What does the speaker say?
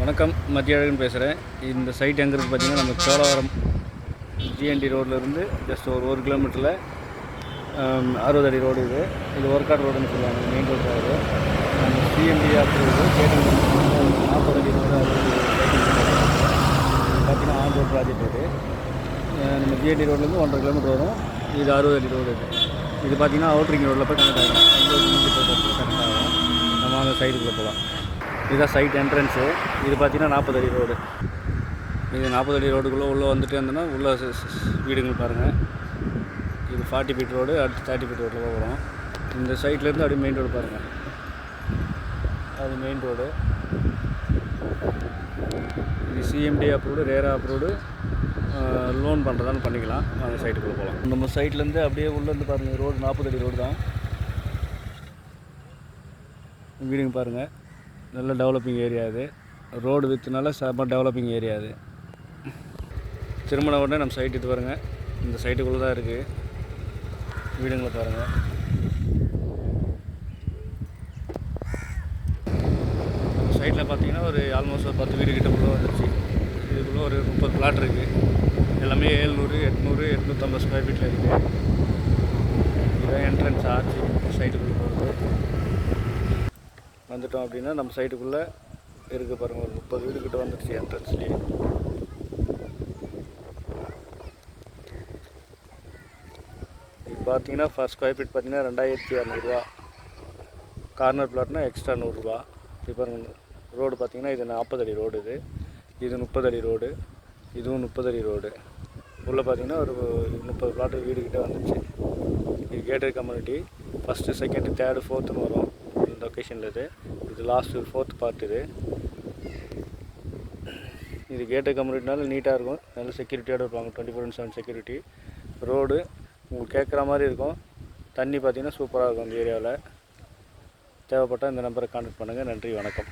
வணக்கம், மத்திய அழகன் பேசுகிறேன். இந்த சைட் எங்கே இருக்குது பார்த்தீங்கன்னா, நம்ம சோழவரம் ஜிஎன்டி ரோட்லேருந்து ஜஸ்ட் ஒரு கிலோமீட்டரில் 60 அடி ரோடு இது. இது ஒர்க்காட் ரோடுன்னு சொல்லுவாங்க, மெயின் ரோடு தான். இது நம்ம சிஎம்டி ஆஃபீஸ் கேட்டிங் 40 அடி ரோடு. அது பார்த்தீங்கன்னா ஆன் ரோடு ப்ராஜெக்ட் இது. நம்ம ஜிஎன்டி ரோட்லேருந்து 1.5 கிலோமீட்டர் வரும். இது 60 அடி ரோடு. இது பார்த்தீங்கன்னா அவுட்ரிங் ரோட்டில் போய் கனெக்ட் ஆகும். கனெக்ட் ஆகும். நம்ம அந்த சைடுக்குள்ளே போகலாம். இதுதான் சைட் என்ட்ரன்ஸு. இது பார்த்திங்கன்னா 40 அடி ரோடு. இது 40 அடி ரோடுக்குள்ளே உள்ளே வந்துட்டு இருந்தோன்னா உள்ள வீடுங்கள் பாருங்கள். இது 40 ஃபீட் ரோடு. அடுத்து 30 ஃபீட் ரோட்டில் போகிறோம். இந்த சைட்லேருந்து அப்படியே மெயின் ரோடு பாருங்கள். அது மெயின் ரோடு. இது CMD approved, RERA approved. Loan பண்ணுறதான்னு பண்ணிக்கலாம். அந்த சைட்டுக்குள்ளே போகலாம். நம்ம சைட்லேருந்து அப்படியே உள்ளேருந்து பாருங்கள். ரோடு 40 அடி ரோடு தான். வீடுங்க பாருங்கள். நல்ல டெவலப்பிங் ஏரியா இது. ரோடு வித்துனால செம்ம டெவலப்பிங் ஏரியா இது. திருமண உடனே நம்ம சைட்டு இது பாருங்கள். இந்த சைட்டுக்குள்ளே தான் இருக்குது. வீடுங்களை பாருங்கள். நம்ம சைட்டில் பார்த்தீங்கன்னா ஒரு ஆல்மோஸ்ட் ஒரு 10 வீடு கிட்ட உள்ளே வந்துருச்சு. இதுக்குள்ளே ஒரு 30 பிளாட் இருக்குது. எல்லாமே 700, 800, 850 ஸ்கொயர் ஃபீட்டில் இருக்குது. இதுதான் என்ட்ரன்ஸ் ஆச்சு சைட்டுக்குள்ளே போகிறது. வந்துட்டோம் அப்படின்னா நம்ம சைட்டுக்குள்ளே இருக்குது பாருங்கள். ஒரு 30 வீடு கிட்ட வந்துடுச்சு என்ட்ரன்ஸ்லேயே. இது பார்த்தீங்கன்னா ஃபர்ஸ்ட் ஸ்கொயர் ஃபீட் பார்த்தீங்கன்னா 2200 ரூபா. கார்னர் பிளாட்னா எக்ஸ்ட்ரா 100 ரூபா. இப்போ பாருங்கள், ரோடு பார்த்தீங்கன்னா இது 40 அடி ரோடு. இது 30 அடி ரோடு. இதுவும் 30 அடி ரோடு. உள்ளே பார்த்தீங்கன்னா ஒரு 30 பிளாட்டு வீடு கிட்ட வந்துடுச்சு. இது gated community. First, second, third, ஃபோர்த்துன்னு வரும் லொக்கேஷனில். இது லாஸ்ட்டு 4th பார்ட். இது கேட்டட் கம்யூனிட்டினால நீட்டாக இருக்கும். நல்ல செக்யூரிட்டியோடு இருப்பாங்க. 24/7 செக்யூரிட்டி. ரோடு உங்களுக்கு கேட்குற மாதிரி இருக்கும். தண்ணி பார்த்திங்கன்னா சூப்பராக இருக்கும் அந்த ஏரியாவில். தேவைப்பட்டால் இந்த நம்பரை கான்டாக்ட் பண்ணுங்கள். நன்றி, வணக்கம்.